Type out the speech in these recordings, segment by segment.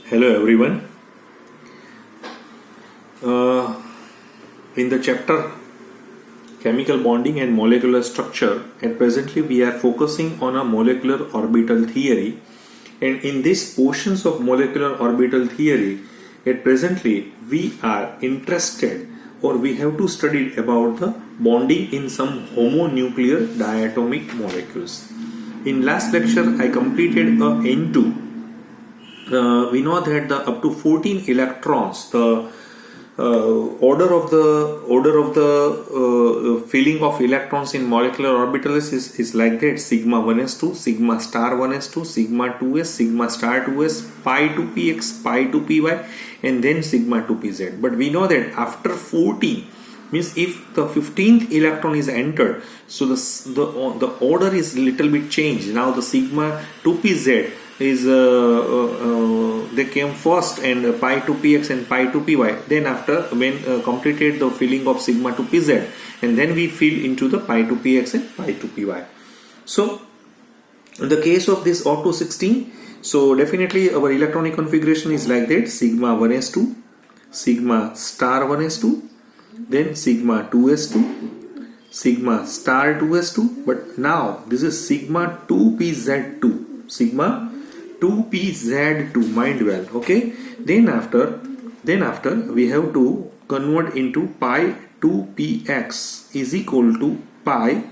Hello everyone. In the chapter Chemical Bonding and Molecular Structure, and presently we are focusing on a molecular orbital theory. And in these portions of molecular orbital theory, at presently we are interested or we have to study about the bonding in some homonuclear diatomic molecules. In last lecture I completed a N2. We know that the up to 14 electrons, the order of the filling of electrons in molecular orbitals is like that: sigma 1s2, sigma star 1s2, sigma 2s, sigma star 2s, pi 2px, pi 2py, and then sigma 2pz. But we know that after 14 means if the 15th electron is entered, so the order is little bit changed. Now the sigma 2pz is they came first, and pi 2px and pi 2py. Then after when completed the filling of sigma 2pz, and then we fill into the pi 2px and pi 2py. So in the case of this Auto 16, so definitely our electronic configuration is like that: sigma 1s2, sigma star 1s2, then sigma 2s2, sigma star 2s2. But now this is sigma 2pz2, sigma 2pz2, mind well. Okay, then after we have to convert into pi 2px is equal to pi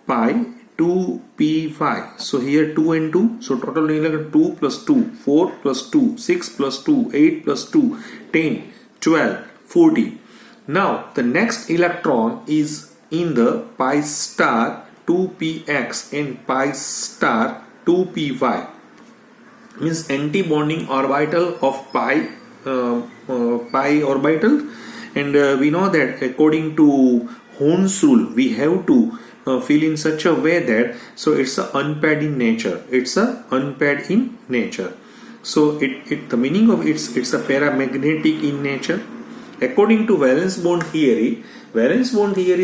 2py. So here 2 and 2, so total 2 plus 2, 4 plus 2, 6 plus 2, 8 plus 2, 10, 12, 14. Now the next electron is in the pi star 2px and pi star 2py, means anti-bonding orbital of pi orbital. And we know that according to Horn's rule we have to fill in such a way that so it's a unpaired in nature. So the meaning of it's a paramagnetic in nature. According to valence bond theory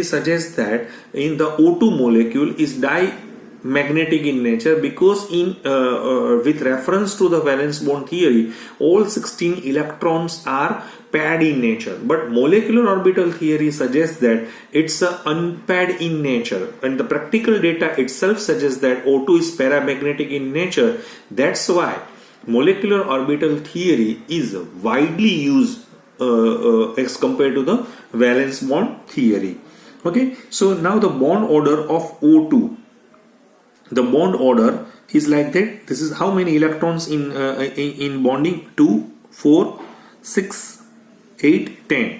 suggests that in the O2 molecule is diamagnetic in nature, because with reference to the valence bond theory all 16 electrons are paired in nature. But molecular orbital theory suggests that it's unpaired in nature, and the practical data itself suggests that O2 is paramagnetic in nature. That's why molecular orbital theory is widely used as compared to the valence bond theory. Okay, so now the bond order of O2, the bond order is like that. This is how many electrons in bonding: 2, 4, 6, 8, 10,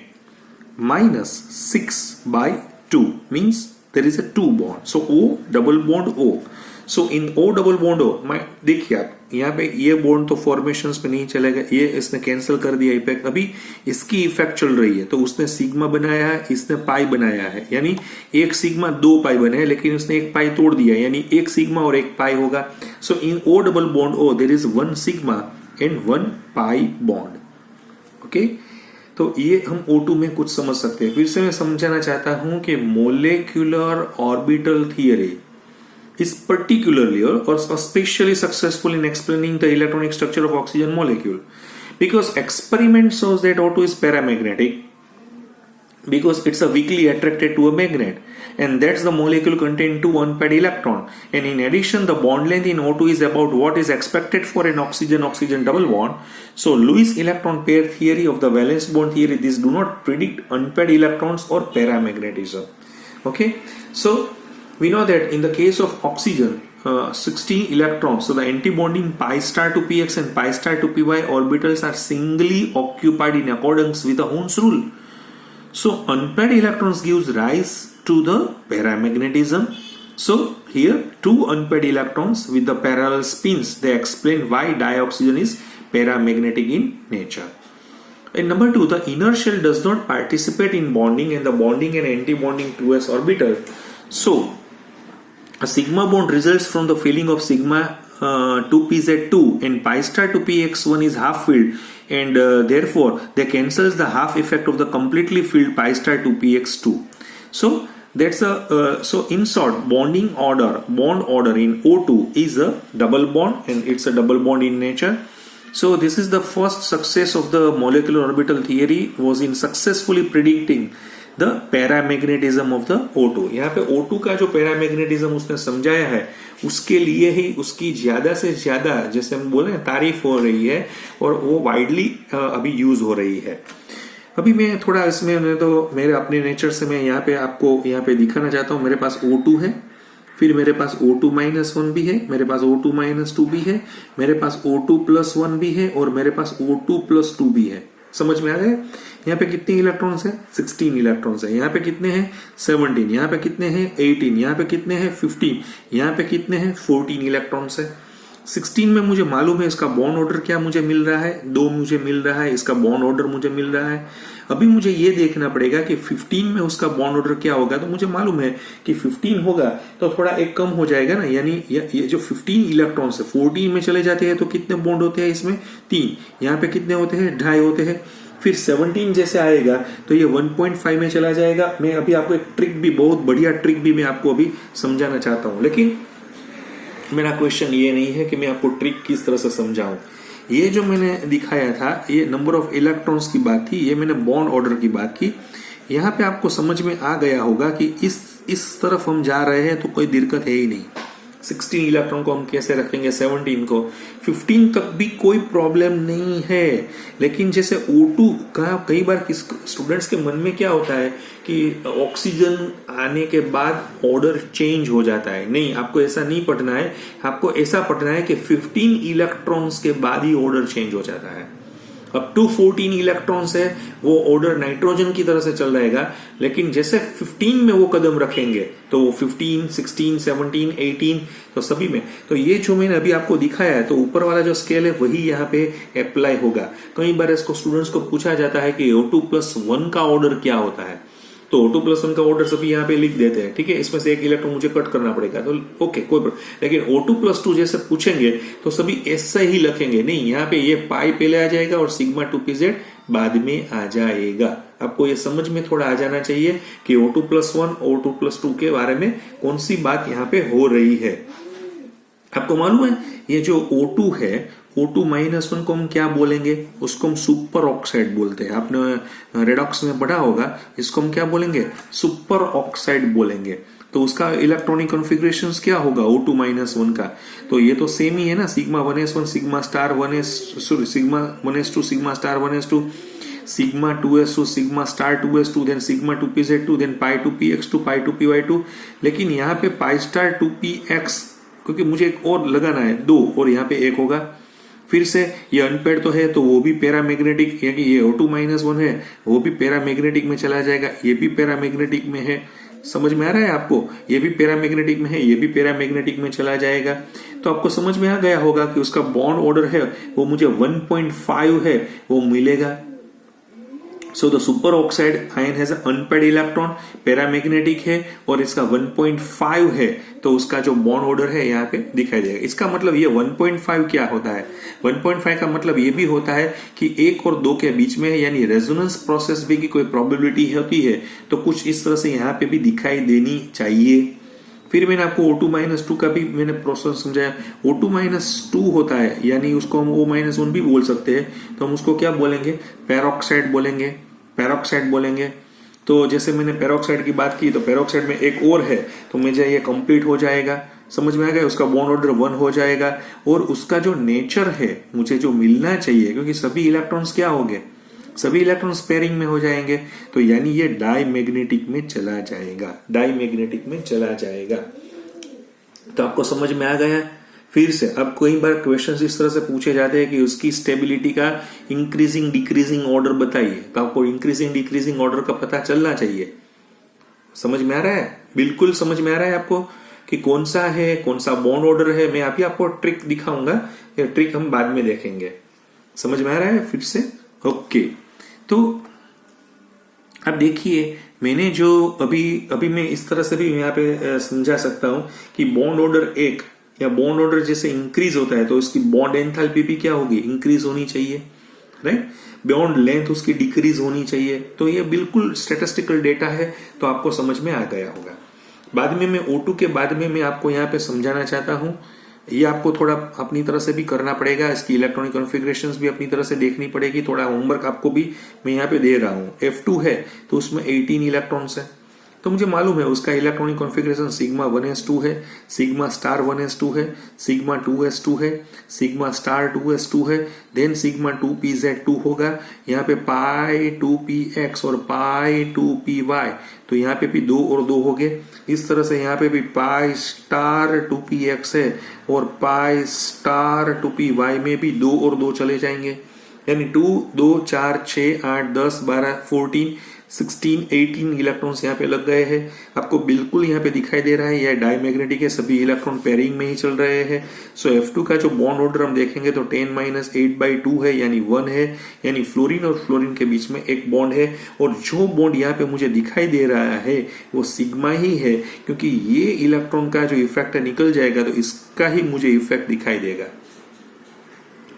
minus 6 by 2 means there is a 2 bond. So O double bond O. So in O double bond O, देखिए आप यहाँ पे ये bond तो formations पे नहीं चलेगा, ये इसने कैंसिल कर दिया इफेक्ट. अभी इसकी इफेक्ट चल रही है, तो उसने सिग्मा बनाया है, इसने पाई बनाया है, यानी एक सिग्मा 2 पाई बने हैं, लेकिन उसने एक पाई तोड़ दिया, यानी एक सिग्मा और एक पाई होगा. So in O double bond O there is 1 sigma and 1 pi bond. Okay, तो ये हम O2 में कुछ समझ सकते हैं. फिर से मैं समझाना चाहता हूं कि molecular orbital theory is particularly or especially successful in explaining the electronic structure of oxygen molecule, because experiment shows that O2 is paramagnetic because it's a weakly attracted to a magnet, and that's the molecule contain 2 unpaired electron. And in addition, the bond length in O2 is about what is expected for an oxygen-oxygen double bond. So Lewis electron pair theory of the valence bond theory, these do not predict unpaired electrons or paramagnetism. Okay, so we know that in the case of oxygen, 16 electrons, so the anti-bonding pi star 2px and pi star 2py orbitals are singly occupied in accordance with the Horn's rule. So unpaired electrons gives rise to the paramagnetism. So here 2 unpaired electrons with the parallel spins, they explain why dioxygen is paramagnetic in nature. And number 2, the inner shell does not participate in bonding and the bonding and anti-bonding 2s orbital. So a sigma bond results from the filling of sigma 2pz2, and pi star 2px1 is half filled, and therefore they cancels the half effect of the completely filled pi star 2px2. So that's so in short, bond order in O2 is a double bond, and it's a double bond in nature. So this is the first success of the molecular orbital theory was in successfully predicting the paramagnetism of the O2. यहाँ पे O2 का जो paramagnetism उसने समझाया है उसके लिए ही उसकी ज्यादा से ज्यादा जैसे हम बोले हैं तारीफ हो रही है और वो वाइडली अभी यूज हो रही है। अभी मैं थोड़ा इसमें तो मेरे अपने नेचर से मैं यहाँ पे आपको यहाँ पे दिखाना चाहता हूँ। मेरे पास O2 है, फिर मेरे पास O2-1 भी है, मेरे पास O2-2 भी है, मेरे पास O2+1 भी है और मेरे पास O2+2 भी है। समझ में आ गया? यहाँ पे कितने इलेक्ट्रॉन्स है? 16 इलेक्ट्रॉन्स है। यहाँ पे कितने हैं? 17। यहाँ पे कितने हैं? 18। यहाँ पे कितने हैं? 15। यहाँ पे कितने हैं? 14 इलेक्ट्रॉन्स है। 16 में मुझे मालूम है इसका बॉन्ड ऑर्डर क्या मुझे मिल रहा है, 2 मुझे मिल रहा है, इसका बॉन्ड ऑर्डर मुझे मिल रहा है। अभी मुझे ये देखना पड़ेगा कि 15 में उसका बॉन्ड ऑर्डर क्या होगा। तो मुझे मालूम है कि 15 होगा तो थोड़ा एक कम हो जाएगा ना, यानी ये जो 15 इलेक्ट्रॉन्स है 14 में चले जाते हैं तो कितने बॉन्ड होते हैं इसमें? 3। यहाँ पे कितने होते हैं? 2.5 होते हैं। फिर 17 जैसे आएगा तो ये 1.5 में चला जाएगा। मैं अभी आपको एक ट्रिक भी, बहुत बढ़िया ट्रिक भी मैं आपको अभी समझाना चाहता हूँ, लेकिन मेरा क्वेश्चन ये नहीं है कि मैं आपको ट्रिक किस तरह से समझाऊं। ये जो मैंने दिखाया था ये नंबर ऑफ इलेक्ट्रॉन्स की बात थी, ये मैंने बॉन्ड ऑर्डर की बात की। यहाँ पे आपको समझ में आ गया होगा कि इस तरफ हम जा रहे हैं तो कोई दिक्कत है ही नहीं। 16 इलेक्ट्रॉन को हम कैसे रखेंगे, 17 को, 15 तक भी कोई प्रॉब्लम नहीं है। लेकिन जैसे O2 का कई बार स्टूडेंट्स के मन में क्या होता है कि ऑक्सीजन आने के बाद ऑर्डर चेंज हो जाता है। नहीं, आपको ऐसा नहीं पढ़ना है, आपको ऐसा पढ़ना है कि 15 इलेक्ट्रॉन्स के बाद ही ऑर्डर चेंज हो जाता है। अब टू 14 इलेक्ट्रॉन्स है वो ऑर्डर नाइट्रोजन की तरह से चल रहेगा, लेकिन जैसे 15 में वो कदम रखेंगे तो वो 15, 16, 17, 18 तो सभी में। तो ये जो मैंने अभी आपको दिखाया है तो ऊपर वाला जो स्केल है वही यहाँ पे अप्लाई होगा। कई बार इसको स्टूडेंट्स को पूछा जाता है कि O2+1 का ऑर्डर क्या होता है, तो O2+1 का ऑर्डर सभी यहाँ पे लिख देते हैं। ठीक है, इसमें से एक इलेक्ट्रॉन मुझे कट करना पड़ेगा तो ओके कोई प्रॉब्लम, लेकिन O2+2 जैसे पूछेंगे तो सभी ऐसा ही लिखेंगे। नहीं, यहाँ पे ये पाई पहले आ जाएगा और σ2pz बाद में आ जाएगा। आपको ये समझ में थोड़ा आ जाना चाहिए कि O2+1 O2+2 के बारे में कौन सी बात यहाँ पे हो रही है। आपको मालूम है ये जो O2 है, O2-1 को हम क्या बोलेंगे? उसको हम सुपर ऑक्साइड बोलते हैं। आपने रेडॉक्स में पढ़ा होगा, इसको हम क्या बोलेंगे? सुपर ऑक्साइड बोलेंगे। तो उसका इलेक्ट्रॉनिक कॉन्फ़िगरेशंस क्या होगा O2-1 का? तो ये तो सेम ही है ना, σ1s1 σ*1s2 σ1s2 σ*1s2 σ2s2 σ*2s2 then σ2pz2 then π2px2 π2py2। लेकिन यहाँ पे π*2px क्योंकि मुझे एक और लगाना है 2 और यहाँ पे 1 होगा। फिर से ये अनपेड तो है तो वो भी पैरामैग्नेटिक, यानी ये O2-1 है वो भी पैरामैग्नेटिक में चला जाएगा, ये भी पैरामैग्नेटिक में है। समझ में आ रहा है आपको? ये भी पैरामैग्नेटिक में है, ये भी पैरामैग्नेटिक में चला जाएगा। तो आपको समझ में आ गया होगा कि उसका बॉन्ड ऑर्डर है वो मुझे 1.5 है वो मिलेगा। So the super oxide ion has an unpaired electron, paramagnetic है और इसका 1.5 है तो उसका जो बॉन्ड ऑर्डर है यहाँ पे दिखाई देगा। इसका मतलब ये 1.5 क्या होता है? 1.5 का मतलब ये भी होता है कि 1 और 2 के बीच में यानी रेजोनेंस प्रोसेस भी की कोई प्रोबेबिलिटी होती है तो कुछ इस तरह से यहाँ पे भी दिखाई देनी चाहिए। फिर मैंने आपको O2-2 का भी मैंने प्रोसेस समझाया। O2-2 होता है यानी उसको हम O-1 भी बोल सकते हैं, तो हम उसको क्या बोलेंगे? पैरोक्साइड बोलेंगे, पैरोक्साइड बोलेंगे। तो जैसे मैंने पैरोक्साइड की बात की तो पैरोक्साइड में एक और है तो मुझे ये कंप्लीट हो जाएगा। समझ में आ गया? उसका बॉन्ड ऑर्डर 1 हो जाएगा और उसका जो नेचर है मुझे जो मिलना चाहिए, क्योंकि सभी इलेक्ट्रॉन्स क्या हो गए? सभी इलेक्ट्रॉन्स पेयरिंग में हो जाएंगे तो यानी ये डाईमैग्नेटिक में चला जाएगा, डाईमैग्नेटिक में चला जाएगा। तो आपको समझ में आ गया? फिर से अब कई बार क्वेश्चंस इस तरह से पूछे जाते हैं कि उसकी स्टेबिलिटी का इंक्रीजिंग डिक्रीजिंग ऑर्डर बताइए, तो आपको इंक्रीजिंग डिक्रीजिंग ऑर्डर का पता चलना चाहिए। समझ में आ रहा है? बिल्कुल समझ में आ रहा है आपको कि कौन सा है, कौन सा बॉन्ड ऑर्डर है। मैं अभी आपको ट्रिक दिखाऊंगा, ये ट्रिक हम बाद में देखेंगे। समझ में आ रहा है? फिर से ओके। तो अब देखिए मैंने जो अभी मैं इस तरह से भी यहाँ पे समझा सकता हूं कि बॉन्ड ऑर्डर 1 या बॉन्ड ऑर्डर जैसे इंक्रीज होता है तो उसकी बॉन्ड एंथैल्पी भी क्या होगी? इंक्रीज होनी चाहिए, राइट? बॉन्ड लेंथ उसकी डिक्रीज होनी चाहिए। तो ये बिल्कुल स्टैटिस्टिकल डेटा है तो आपको समझ में आ गया होगा। बाद में मैं O2 के बाद में मैं आपको यहाँ पे समझाना चाहता हूँ ये आपको थोड़ा अपनी तरह से भी करना पड़ेगा, इसकी इलेक्ट्रॉनिक कॉन्फ़िगरेशंस भी अपनी तरह से देखनी पड़ेगी, थोड़ा होमवर्क आपको भी मैं यहाँ पे दे रहा हूँ। F2 है तो उसमें 18 इलेक्ट्रॉन्स है, तो मुझे मालूम है उसका इलेक्ट्रॉनिक कॉन्फ़िगरेशन सिग्मा 1s2 है, सिग्मा स्टार 1s2 है, सिग्मा 2s2 है, सिग्मा स्टार 2s2 है, देन सिग्मा 2pz2 होगा, यहाँ पे पाई 2px और पाई 2py, तो यहाँ पे भी 2 और 2 हो गए। इस तरह से यहाँ पे भी पाई स्टार 2px है और पाई स्टार 2py में भी 2 और 2 चले जाएंगे, यानी 2 2 4 6 8 10 12 14 16 18 इलेक्ट्रॉन्स यहाँ पे लग गए हैं। आपको बिल्कुल यहाँ पे दिखाई दे रहा है यह डायमैग्नेटिक है, सभी इलेक्ट्रॉन पेयरिंग में ही चल रहे हैं। सो F2 का जो बॉन्ड ऑर्डर हम देखेंगे तो 10-8/2 है, यानी 1 है, यानी फ्लोरीन और फ्लोरीन के बीच में एक बॉन्ड है, और जो बॉन्ड यहाँ पे मुझे दिखाई दे रहा है वो सिग्मा ही है, क्योंकि ये इलेक्ट्रॉन का जो इफेक्ट है निकल जाएगा तो इसका ही मुझे इफेक्ट दिखाई देगा।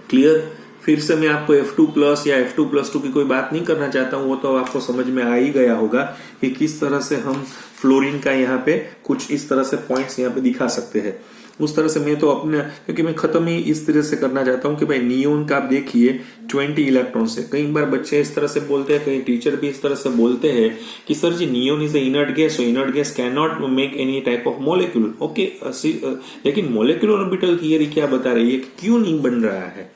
क्लियर? फिर से मैं आपको F2+ या F2+2 की कोई बात नहीं करना चाहता हूं, वो तो आपको समझ में आ ही गया होगा कि किस तरह से हम फ्लोरीन का यहाँ पे कुछ इस तरह से पॉइंट्स यहाँ पे दिखा सकते हैं। उस तरह से मैं तो अपने, क्योंकि मैं खत्म ही इस तरह से करना चाहता हूँ कि भाई नियोन का आप देखिए 20 इलेक्ट्रॉन से। कई बार बच्चे इस तरह से बोलते हैं, कई टीचर भी इस तरह से बोलते हैं कि sir ji neon is a inert gas, so inert gas can not make any type of molecule. Okay, लेकिन मॉलिक्यूलर ऑर्बिटल थियरी क्या बता रही है कि क्यों नहीं बन रहा है,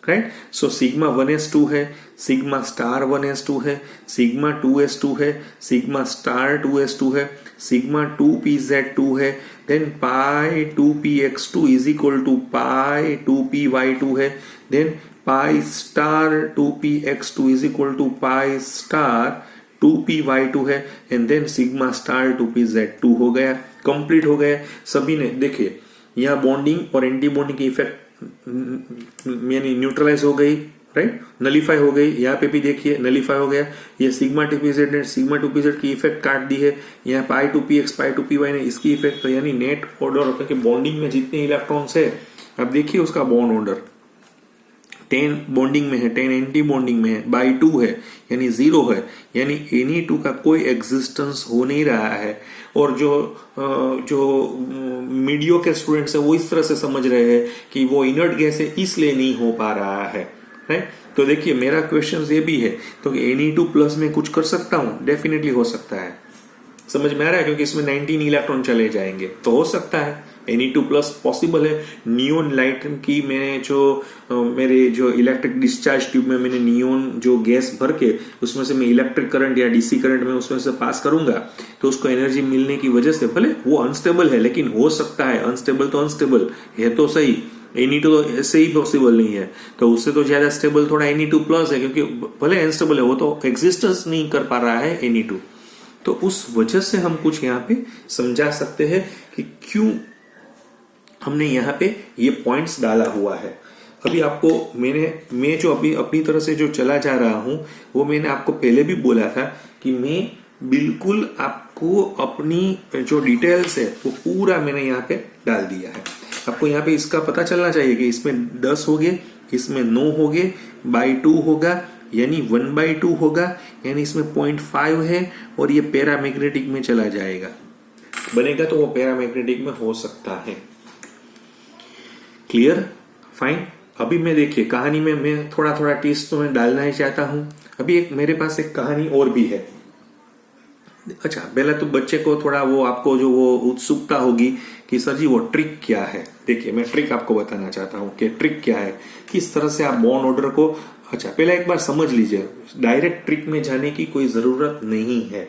राइट? सो सिग्मा 1s2 है, सिग्मा स्टार 1s2 है, सिग्मा 2s2 है, सिग्मा स्टार 2s2 है, सिग्मा 2pz2 है, then pi 2px2 is equal to pi 2py2 है, then pi star 2px2 is equal to pi star 2py2 है, and then sigma star 2pz2 हो गया, complete हो गया। सभी ने देखिए यहाँ बॉन्डिंग और एंटी बॉन्डिंग की इफेक्ट यानी न्यूट्रलाइज हो गई, राइट, नलीफाई हो गई। यहाँ पे भी देखिए नलीफाई हो गया। ये सिग्मा 2pz ने सिग्मा 2pz की इफेक्ट काट दी है, यहाँ पाई 2px पाई 2py ने इसकी इफेक्ट, तो यानी नेट ऑर्डर के बॉन्डिंग में जितने इलेक्ट्रॉन्स है, अब देखिए उसका बॉन्ड ऑर्डर 10 बॉन्डिंग में है, 10 एंटी बॉन्डिंग में है, बाई 2 है यानी 0 है, यानी Ni2 का कोई एग्जिस्टेंस हो नहीं रहा है। और जो मीडियो के स्टूडेंट्स है वो इस तरह से समझ रहे हैं कि वो इनर्ट गैस है इसलिए नहीं हो पा रहा है, राइट? तो देखिए मेरा क्वेश्चन ये भी है, तो Na2+ में कुछ कर सकता हूं? डेफिनेटली हो सकता है, समझ में आ रहा है, क्योंकि इसमें 19 इलेक्ट्रॉन चले जाएंगे तो हो सकता है Na2+ पॉसिबल है। नियोन लाइट की मैंने मेरे जो इलेक्ट्रिक डिस्चार्ज ट्यूब में मैंने नियोन जो गैस भर के उसमें से मैं इलेक्ट्रिक करंट या डीसी करंट में उसमें से पास करूंगा तो उसको एनर्जी मिलने की वजह से, भले वो अनस्टेबल है लेकिन हो सकता है, अनस्टेबल तो अनस्टेबल है तो सही, Na2 तो ऐसे ही पॉसिबल नहीं है, तो उससे तो ज्यादा स्टेबल थोड़ा Na2+ है, क्योंकि भले अनस्टेबल है वो तो एग्जिस्टेंस नहीं कर पा रहा है Na2। तो उस वजह से हम कुछ यहाँ पे समझा सकते हैं कि क्यों हमने यहाँ पे ये पॉइंट्स डाला हुआ है। अभी आपको मैं जो अभी अपनी तरह से जो चला जा रहा हूं वो मैंने आपको पहले भी बोला था कि मैं बिल्कुल आपको अपनी जो डिटेल्स है वो पूरा मैंने यहाँ पे डाल दिया है। आपको यहाँ पे इसका पता चलना चाहिए कि इसमें 10 हो गए, इसमें 9 हो गए, बाई 2 होगा यानी 1/2 होगा, यानी इसमें 0.5 है और ये पैरामैग्नेटिक में चला जाएगा, बनेगा तो वो पैरामैग्नेटिक में हो सकता है। क्लियर? फाइन। अभी मैं देखिए कहानी में मैं थोड़ा थोड़ा टेस्ट तो मैं डालना ही चाहता हूं। अभी एक मेरे पास एक कहानी और भी है। अच्छा, पहले तो बच्चे को थोड़ा वो आपको जो वो उत्सुकता होगी कि सर जी वो ट्रिक क्या है। देखिए मैं ट्रिक आपको बताना चाहता हूं कि ट्रिक क्या है, किस तरह से आप बॉन्ड ऑर्डर को, अच्छा पहले एक बार समझ लीजिए, डायरेक्ट ट्रिक में जाने की कोई जरूरत नहीं है,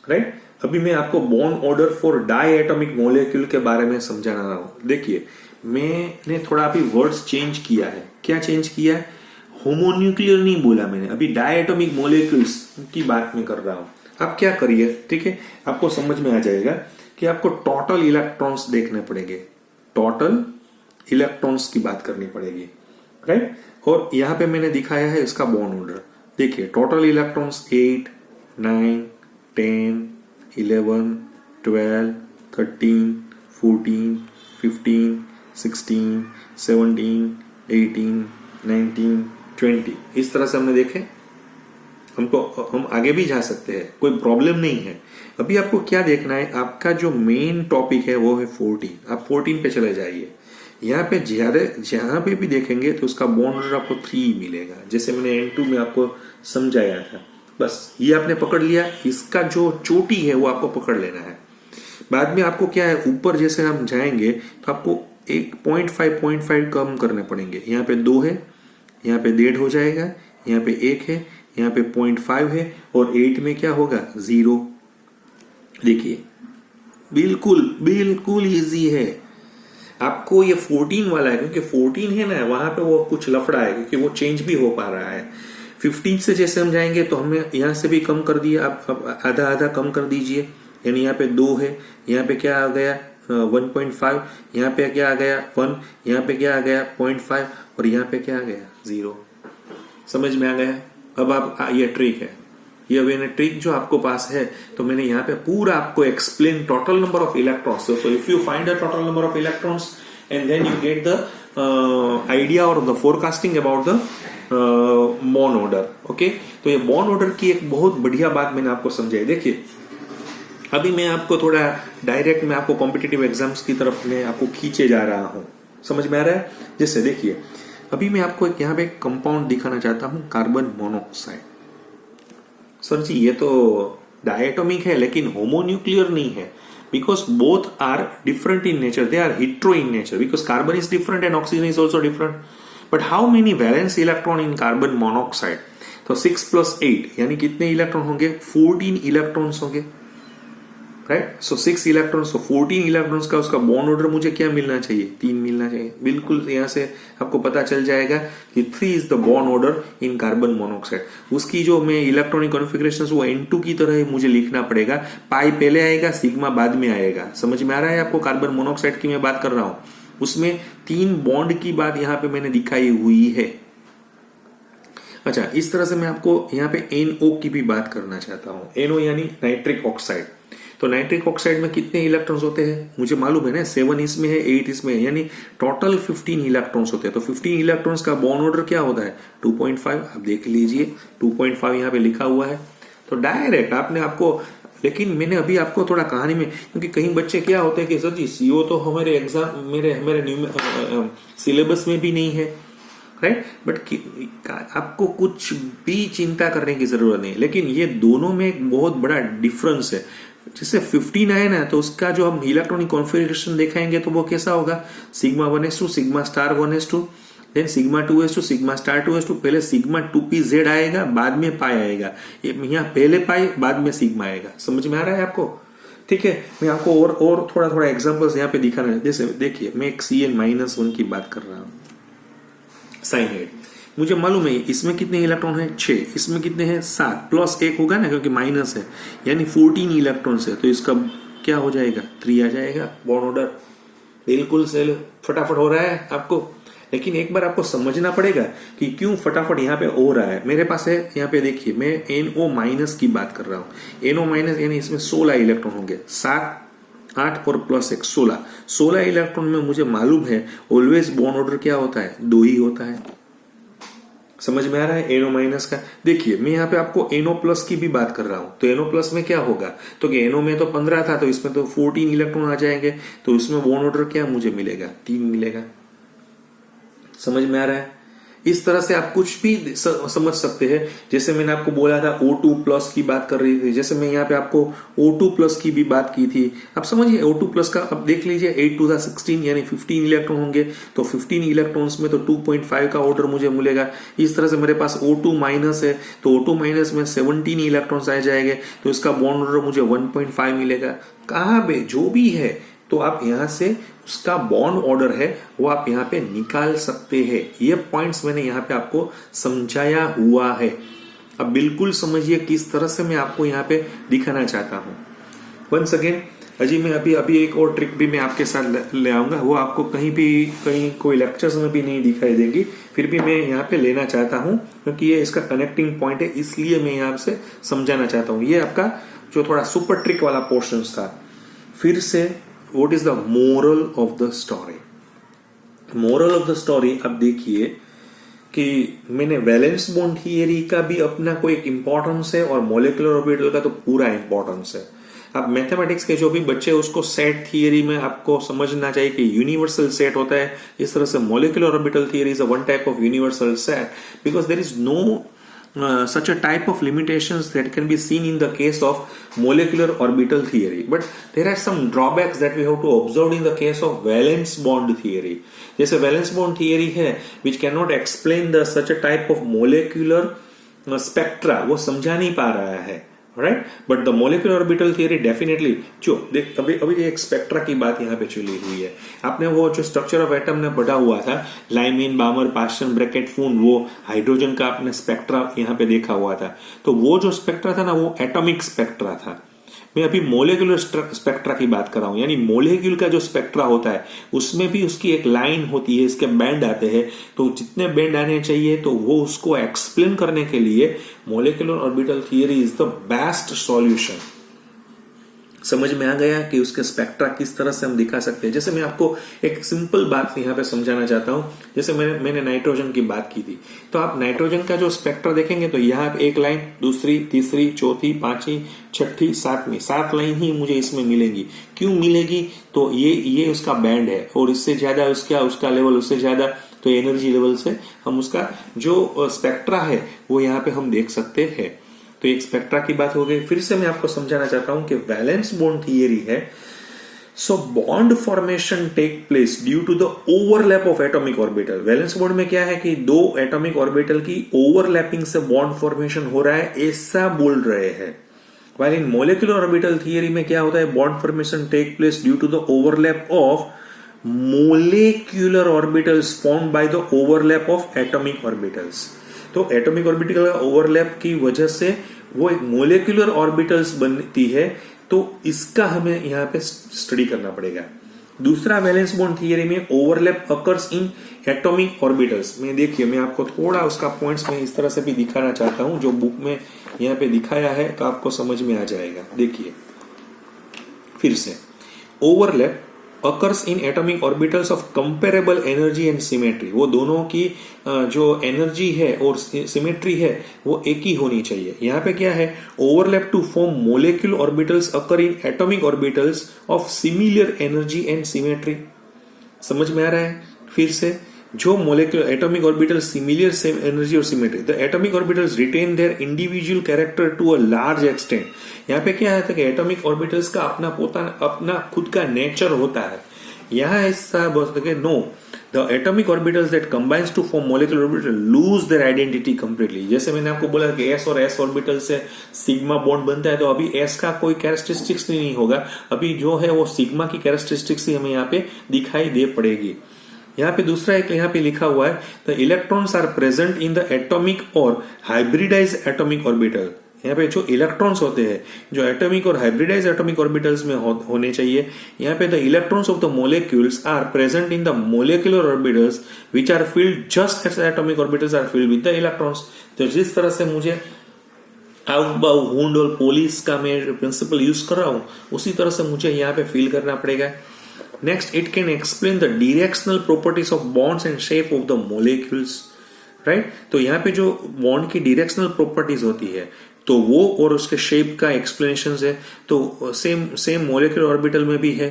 राइट? अभी मैं आपको बॉन्ड ऑर्डर फॉर डायएटॉमिक मॉलिक्यूल के बारे में समझाना रहा हूं। देखिए मैंने थोड़ा अभी वर्ड्स चेंज किया है। क्या चेंज किया है? होमोन्यूक्लियर नहीं बोला मैंने, अभी डायएटॉमिक मॉलिक्यूल्स की बात में कर रहा हूं। आप क्या करिए, ठीक है, आपको समझ में आ जाएगा कि आपको टोटल इलेक्ट्रॉन्स देखने पड़ेंगे, टोटल इलेक्ट्रॉन्स की बात करनी पड़ेगी, राइट? और यहां पे मैंने दिखाया है इसका बॉन्ड ऑर्डर। देखिए टोटल इलेक्ट्रॉन्स 8, 9, 10, 11, 12, 13, 14, 15, 16, 17, 18, 19, 20, इस तरह से हमने देखे। हम आगे भी जा सकते हैं, कोई प्रॉब्लम नहीं है। अभी आपको क्या देखना है, आपका जो मेन टॉपिक है वो है 14। आप 14 पे चले जाइए। यहाँ पे जहाँ पे भी देखेंगे तो उसका बॉन्ड ऑर्डर आपको 3 मिलेगा, जैसे मैंने N2 में आपको समझाया था। बस ये आपने पकड़ लिया, इसका जो चोटी है वो आपको पकड़ लेना है। बाद में आपको क्या है, ऊपर जैसे हम जाएंगे तो आपको एक 0.5 कम करने पड़ेंगे। यहाँ पे 2 है, यहाँ पे 1.5 हो जाएगा, यहाँ पे 1 है, यहाँ पे 0.5 है, और 8 में क्या होगा 0। देखिए बिल्कुल इजी है। आपको ये 14 वाला है, क्योंकि 14 है ना, वहां पे वो कुछ लफड़ा है, क्योंकि वो चेंज भी हो पा रहा है। 15 से जैसे हम जाएंगे तो हमने यहाँ से भी कम कर दिया, आप आधा आधा कम कर दीजिए। यानी यहाँ पे 2 है, यहाँ पे क्या आ गया 1.5, यहाँ पे क्या आ गया 1, यहाँ पे क्या आ गया 0.5, और यहाँ पे क्या आ गया 0। समझ में आ गया? अब आप ये ट्रिक है, ये मैंने ट्रिक जो आपको पास है, तो मैंने यहाँ पे पूरा आपको explain total number of electrons. So if you find the total number of electrons and then you get the idea और the forecasting about the bond order. Okay, तो ये बॉन्ड ऑर्डर की एक बहुत बढ़िया बात मैंने आपको समझाई। देखिए अभी मैं आपको थोड़ा डायरेक्ट मैं आपको कॉम्पिटिटिव एग्जाम्स की तरफ मैं आपको खींचे जा रहा हूं। समझ में आ रहा है? जैसे देखिए अभी मैं आपको यहाँ पे कंपाउंड दिखाना चाहता हूं, कार्बन मोनोऑक्साइड। सर जी ये तो डायटोमिक है लेकिन होमोन्यूक्लियर नहीं है, because both are different in nature, they are hetero in nature, because carbon is different and oxygen is also different. But how many valence electron in carbon monoxide? तो 6 + 8 यानी कितने electron होंगे? 14 electrons होंगे, right? सो 6 electrons, तो 14 electrons का उसका bond order मुझे क्या मिलना चाहिए? 3 मिलना चाहिए। बिल्कुल यहाँ से आपको पता चल जाएगा कि 3 is the bond order in carbon monoxide. उसकी जो मैं इलेक्ट्रॉनिक कॉन्फ़िगरेशन वो N2 की तरह ही मुझे लिखना पड़ेगा। पाई पहले आएगा, सिग्मा बाद में आएगा। समझ में आ रहा है आपको? कार्बन मोनोऑक्साइड की मैं बात कर रहा हूं, उसमें 3 बॉन्ड की बात यहाँ पे मैंने दिखाई हुई है। अच्छा, इस तरह से मैं आपको यहाँ पे NO की भी बात करना चाहता हूँ। NO यानी नाइट्रिक ऑक्साइड। तो नाइट्रिक ऑक्साइड में कितने इलेक्ट्रॉन्स होते हैं? मुझे मालूम है ना, 7 इसमें है, 8 इसमें है, यानी टोटल 15 इलेक्ट्रॉन्स होते हैं। तो 15 इलेक्ट्रॉन्स का बॉन्ड ऑर्डर क्या होता है? 2.5। आप देख लीजिए 2.5 यहाँ पे लिखा हुआ है। तो डायरेक्ट आपने आपको, लेकिन मैंने अभी आपको थोड़ा कहानी में, क्योंकि कई बच्चे क्या होते हैं कि सर जी CO तो हमारे एग्जाम मेरे सिलेबस में भी नहीं है, राइट? बट आपको कुछ भी चिंता करने की जरूरत नहीं, लेकिन ये दोनों में एक बहुत बड़ा डिफरेंस है। जैसे 15 आए ना, तो उसका जो हम इलेक्ट्रॉनिक कॉन्फ़िगरेशन दिखाएंगे तो वो कैसा होगा? Sigma 1s2 sigma star 1s2, then sigma 2s2 sigma star 2s2। पहले सिग्मा 2pz आएगा, बाद में पाई आएगा। यहाँ पहले पाई बाद में सिग्मा आएगा। समझ में आ रहा है आपको? ठीक है, मैं आपको और थोड़ा एग्जांपल्स यहाँ पे दिखाना है। जैसे देखिए मैं एक Cn-1 की बात कर रहा हूँ, साइनाइड। मुझे मालूम है इसमें कितने इलेक्ट्रॉन है? 6। इसमें कितने हैं? 7 + 1 होगा ना, क्योंकि माइनस है, यानी 14 इलेक्ट्रॉन्स है। तो इसका क्या हो जाएगा? 3 आ जाएगा बॉन्ड ऑर्डर। बिल्कुल से फटाफट हो रहा है आपको, लेकिन एक बार आपको समझना पड़ेगा कि क्यों फटाफट यहाँ पे हो रहा है। मेरे पास है यहाँ पे देखिए, मैं NO- की बात कर रहा हूँ। NO- यानी इसमें 16 इलेक्ट्रॉन होंगे, 7 8 और +1 16 इलेक्ट्रॉन में मुझे मालूम है ऑलवेज बॉन्ड ऑर्डर क्या होता है? 2 ही होता है। समझ में आ रहा है? NO- का देखिए, मैं यहाँ पे आपको NO+ की भी बात कर रहा हूं। तो NO+ में क्या होगा? तो कि NO में तो 15 था, तो इसमें तो 14 इलेक्ट्रॉन आ जाएंगे। तो इसमें बॉन्ड ऑर्डर क्या मुझे मिलेगा? 3 मिलेगा। समझ में आ रहा है? इस तरह से आप कुछ भी समझ सकते हैं। जैसे मैंने आपको बोला था O2+ की बात कर रही थी, जैसे मैं यहाँ पे आपको O2+ की भी बात की थी। आप समझिए O2+ का अब देख लीजिए, 8 × 16 यानी 15 इलेक्ट्रॉन होंगे। तो 15 इलेक्ट्रॉन्स में तो 2.5 का ऑर्डर मुझे मिलेगा। इस तरह से मेरे पास O2- है, तो O2- में 17 इलेक्ट्रॉन्स आ जाएंगे। तो इसका बॉन्ड ऑर्डर मुझे 1.5 मिलेगा। कहाँ पे जो भी है, तो आप यहां से उसका बॉन्ड ऑर्डर है वो आप यहां पे निकाल सकते हैं। ये पॉइंट्स मैंने यहां पे आपको समझाया हुआ है। अब बिल्कुल समझिए किस तरह से मैं आपको यहां पे दिखाना चाहता हूं। वंस अगेन अजी मैं अभी एक और ट्रिक भी मैं आपके साथ ले आऊंगा, वो आपको कहीं कोई लेक्चर्स में भी नहीं दिखाई देगी, फिर भी मैं यहाँ पे लेना चाहता हूँ क्योंकि ये इसका कनेक्टिंग पॉइंट है, इसलिए मैं यहाँ से समझाना चाहता हूँ। ये आपका जो थोड़ा सुपर ट्रिक वाला पोर्शन था। फिर से What is the moral of the story? Moral of the story अब देखिए कि मैंने वैलेंस बॉन्ड थियरी का भी अपना कोई एक इंपॉर्टेंस है और मॉलिक्यूलर ऑर्बिटल का तो पूरा इंपॉर्टेंस है। आप मैथमेटिक्स के जो भी बच्चे उसको सेट थियरी में आपको समझना चाहिए कि यूनिवर्सल सेट होता है। इस तरह से molecular orbital theory is a one type of universal set because there is no such a type of limitations that can be seen in the case of molecular orbital theory, but there are some drawbacks that we have to observe in the case of valence bond theory. जैसे valence bond theory है which cannot explain the such a type of molecular spectra, वो समझा नहीं पा रहा है, right, but the molecular orbital theory definitely. जो देख अभी एक स्पेक्ट्रा की बात यहाँ पे चली हुई है, आपने वो जो स्ट्रक्चर ऑफ एटम ने पढ़ा हुआ था, लाइमिन, बामर, पास्टन, ब्रैकेट, फून, वो हाइड्रोजन का आपने स्पेक्ट्रा यहाँ पे देखा हुआ था। तो वो जो स्पेक्ट्रा था ना, वो एटॉमिक स्पेक्ट्रा था। मैं अभी मोलिकुलर स्पेक्ट्रा की बात कर रहा हूं, यानी मोलिक्यूल का जो स्पेक्ट्रा होता है उसमें भी उसकी एक लाइन होती है, इसके बैंड आते हैं। तो जितने बैंड आने चाहिए तो वो उसको एक्सप्लेन करने के लिए molecular orbital theory is the best solution. समझ में आ गया कि उसके स्पेक्ट्रा किस तरह से हम दिखा सकते हैं। जैसे मैं आपको एक सिंपल बात यहाँ पे समझाना चाहता हूं, जैसे मैंने नाइट्रोजन की बात की थी, तो आप नाइट्रोजन का जो स्पेक्ट्रा देखेंगे तो यहाँ एक लाइन, दूसरी, तीसरी, चौथी, पांचवी, छठी, सातवीं, 7 लाइन ही मुझे इसमें मिलेंगी। क्यों मिलेगी? तो ये उसका बैंड है, और इससे ज्यादा उसका लेवल, उससे ज्यादा तो एनर्जी लेवल से हम उसका जो स्पेक्ट्रा है वो यहाँ पे हम देख सकते हैं। तो एक स्पेक्ट्रा की बात हो गई। फिर से मैं आपको समझाना चाहता हूं कि वैलेंस बॉन्ड थियरी है, so bond formation take place due to the overlap of atomic orbital. Valence bond में क्या है कि 2 एटॉमिक ऑर्बिटल की ओवरलैपिंग से बॉन्ड फॉर्मेशन हो रहा है, ऐसा बोल रहे हैं। While in molecular orbital theory में क्या होता है, bond formation take place due to the overlap of molecular orbitals formed by the overlap of atomic orbitals. तो एटॉमिक ऑर्बिटल का ओवरलैप की वजह से वो एक मोलिकुलर ऑर्बिटल्स बनती है, तो इसका हमें यहाँ पे स्टडी करना पड़ेगा। दूसरा, वैलेंस बॉन्ड थियरी में overlap occurs in atomic orbitals में। देखिए मैं आपको थोड़ा उसका पॉइंट्स में इस तरह से भी दिखाना चाहता हूं, जो बुक में यहाँ पे दिखाया है, तो आपको समझ में आ जाएगा। देखिए फिर से, overlap occurs in atomic orbitals of comparable energy and symmetry। वो दोनों की जो एनर्जी है और सिमेट्री है वो एक ही होनी चाहिए। यहाँ पे क्या है, overlap to form molecular orbitals occur in atomic orbitals of similar energy and symmetry. समझ में आ रहा है? फिर से, जो molecular atomic orbitals similar same energy और symmetry, the atomic orbitals retain their individual character to a large extent. यहाँ पे क्या है कि एटॉमिक ऑर्बिटल्स का अपना खुद का नेचर होता है। यहाँ ऐसा बोल सके, no, the atomic orbitals that combines to form molecular orbital lose their identity completely. जैसे मैंने आपको बोला कि एस और एस ऑर्बिटल से सिग्मा बॉन्ड बनता है, तो अभी एस का कोई कैरेक्टरिस्टिक्स नहीं होगा, अभी जो है वो सिग्मा की कैरेक्टरिस्टिक्स ही हमें यहाँ पे दिखाई दे पड़ेगी। यहाँ पे दूसरा एक यहाँ पे लिखा हुआ है, the electrons are present in the atomic और हाइब्रिडाइज एटॉमिक ऑर्बिटल। यहाँ पे जो इलेक्ट्रॉन्स होते हैं, जो एटॉमिक और हाइब्रिडाइज एटॉमिक ऑर्बिटल्स में होने चाहिए, यहाँ पे the electrons of the molecules are present in the molecular orbitals which are filled just as atomic orbitals are filled with the electrons. तो जिस तरह से मुझे आउटबाउ, वुंड और पोलिस का मैं प्रिंसिपल यूज कर रहा हूं, उसी तरह से मुझे यहाँ पे फील करना पड़ेगा। Next, it can explain the directional properties of bonds and shape of the molecules, right? तो यहाँ पे जो बॉन्ड की डायरेक्शनल प्रॉपर्टीज होती है, तो वो और उसके शेप का एक्सप्लेनेशन है, तो सेम मोलिकुलर ऑर्बिटल में भी है।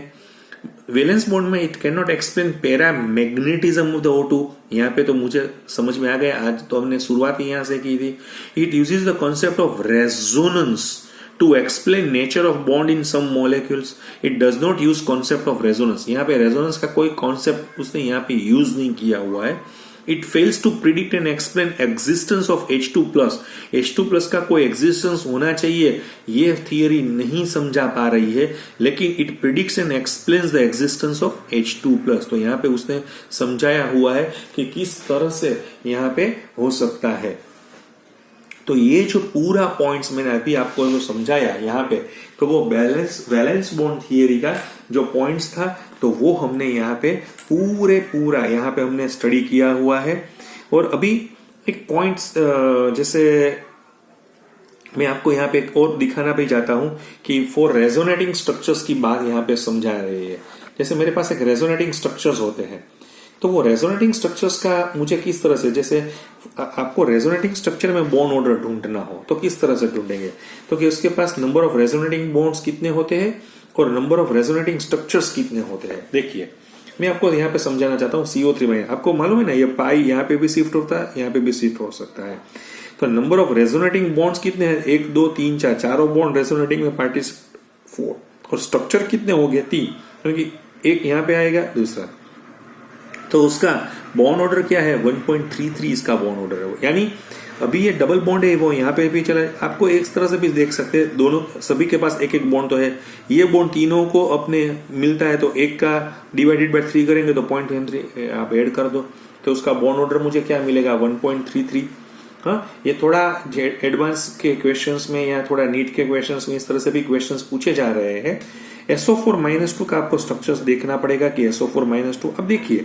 वैलेंस बॉन्ड में it can not explain paramagnetism of the O2। यहाँ पे तो मुझे समझ में आ गया, आज तो हमने शुरुआत ही यहाँ से की थी। It uses the concept of resonance to explain nature of bond in some molecules। it does not use concept of resonance। यहाँ पे resonance का कोई concept उसने यहाँ पे use नहीं किया हुआ है। it fails to predict and explain existence of H2+। H2+ का कोई existence होना चाहिए, ये theory नहीं समझा पा रही है, लेकिन it predicts and explains the existence of H2+। तो यहाँ पे उसने समझाया हुआ है कि किस तरह से यहाँ पे हो सकता है। तो ये जो पूरा पॉइंट्स मैंने अभी आपको जो समझाया यहाँ पे, तो वो वैलेंस बॉन्ड थियरी का जो पॉइंट्स था, तो वो हमने यहाँ पे पूरा यहाँ पे हमने स्टडी किया हुआ है। और अभी एक पॉइंट्स जैसे मैं आपको यहाँ पे एक और दिखाना भी चाहता हूँ कि फॉर रेजोनेटिंग स्ट्रक्चर्स की बात यहाँ पे समझा रही है। जैसे मेरे पास एक रेजोनेटिंग स्ट्रक्चर्स होते हैं, तो वो रेजोनेटिंग स्ट्रक्चर्स का मुझे किस तरह से, जैसे आपको रेजोनेटिंग स्ट्रक्चर में बॉन्ड ऑर्डर ढूंढना हो तो किस तरह से ढूंढेंगे, तो कि उसके पास नंबर ऑफ रेजोनेटिंग बॉन्ड्स कितने होते हैं और नंबर ऑफ रेजोनेटिंग स्ट्रक्चर्स कितने होते हैं। देखिए मैं आपको यहाँ पे समझाना चाहता हूँ CO3 में, आपको मालूम है ना ये पाई यहाँ पे भी शिफ्ट होता है, यहाँ पे भी शिफ्ट हो सकता है। तो नंबर ऑफ रेजोनेटिंग बॉन्ड्स कितने हैं, 1 2 3 4, चारों बॉन्ड रेजोनेटिंग में पार्टिसिपेट 4, और स्ट्रक्चर कितने हो गए 3, क्योंकि एक यहाँ पे आएगा दूसरा, तो उसका बॉन्ड ऑर्डर क्या है 1.33 इसका बॉन्ड ऑर्डर है। यानी अभी ये डबल बॉन्ड है, वो यहाँ पे भी चला है। आपको एक तरह से भी देख सकते हैं, दोनों सभी के पास एक एक बॉन्ड तो है, ये बॉन्ड तीनों को अपने मिलता है, तो एक का डिवाइडेड बाय 3 करेंगे तो 0.3 आप ऐड कर दो, तो उसका बॉन्ड ऑर्डर मुझे क्या मिलेगा 1.33। हाँ, ये थोड़ा एडवांस के क्वेश्चंस में या थोड़ा नीट के क्वेश्चंस में इस तरह से भी क्वेश्चंस पूछे जा रहे हैं। SO4-2 का आपको स्ट्रक्चर्स देखना पड़ेगा कि SO4-2। अब देखिए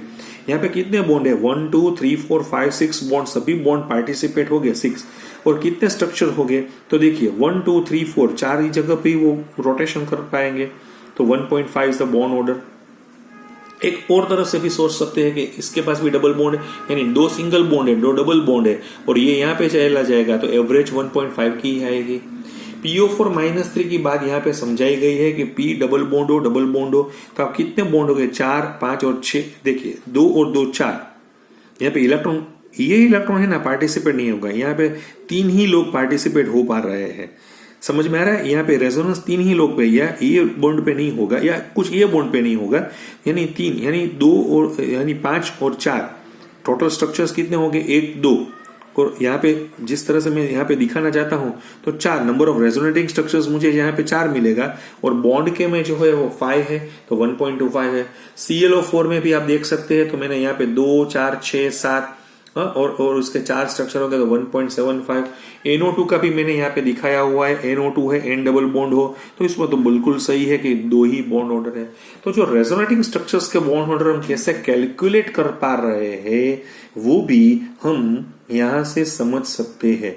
यहाँ पे कितने बॉन्ड है 1 2 3 4 5 6 बॉन्ड, सभी बॉन्ड पार्टिसिपेट हो गए 6, और कितने स्ट्रक्चर हो गए, तो देखिए 1 2 3 4 4 ही जगह पे वो रोटेशन कर पाएंगे, तो 1.5 इज द बॉन्ड ऑर्डर। एक और तरफ से भी सोच सकते हैं कि इसके पास भी डबल बॉन्ड है, यानी 2 सिंगल बॉन्ड है 2 डबल बॉन्ड है, और ये यहाँ पे चला जाएगा तो एवरेज 1.5 की आएगी। PO4-3 की बात यहाँ पे समझाई गई है कि P डबल बॉन्ड हो, तो आप कितने बॉन्ड हो गए 4 5 और 6, देखिए 2 और 2 4, यहाँ पे इलेक्ट्रॉन, ये इलेक्ट्रॉन है ना पार्टिसिपेट नहीं होगा, यहाँ पे 3 ही लोग पार्टिसिपेट हो पा रहे हैं। समझ में आ रहा है, यहाँ पे रेजोनेंस 3 ही लोग पे, या ये बॉन्ड पे नहीं होगा या कुछ ये बॉन्ड पे नहीं होगा, यानी 3 यानी 2 और यानी 5 और 4 टोटल स्ट्रक्चर्स कितने होंगे 1 2, और यहाँ पे जिस तरह से मैं यहाँ पे दिखाना चाहता हूँ तो 4 नंबर ऑफ रेजोनेटिंग स्ट्रक्चर्स मुझे यहाँ पे 4 मिलेगा, और बॉन्ड के में जो है वो 5 है तो 1.25 है। ClO4 में भी आप देख सकते हैं, तो मैंने यहाँ पे 2 4 6 7 और उसके 4 स्ट्रक्चर हो गए तो 1.75। NO2 का भी मैंने यहाँ पे दिखाया हुआ है, NO2 है N डबल बॉन्ड हो, तो इसमें तो बिल्कुल सही है कि 2 ही बॉन्ड ऑर्डर है। तो जो रेजोनेटिंग स्ट्रक्चर्स के बॉन्ड ऑर्डर हम कैसे कैलकुलेट कर पा रहे हैं वो भी हम यहां से समझ सकते हैं।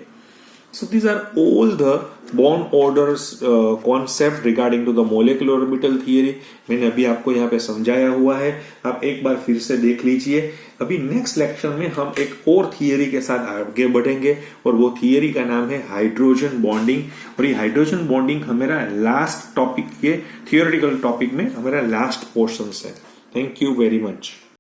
So these are all the bond orders concept regarding to the molecular orbital theory। मैंने अभी आपको यहाँ पे समझाया हुआ है, आप एक बार फिर से देख लीजिए। अभी नेक्स्ट लेक्चर में हम एक और थियरी के साथ आगे बढ़ेंगे, और वो थियरी का नाम है हाइड्रोजन बॉन्डिंग, और ये हाइड्रोजन बॉन्डिंग हमारा लास्ट टॉपिक, ये थियोरेटिकल टॉपिक में हमारा लास्ट पोर्शन है। Thank you very much.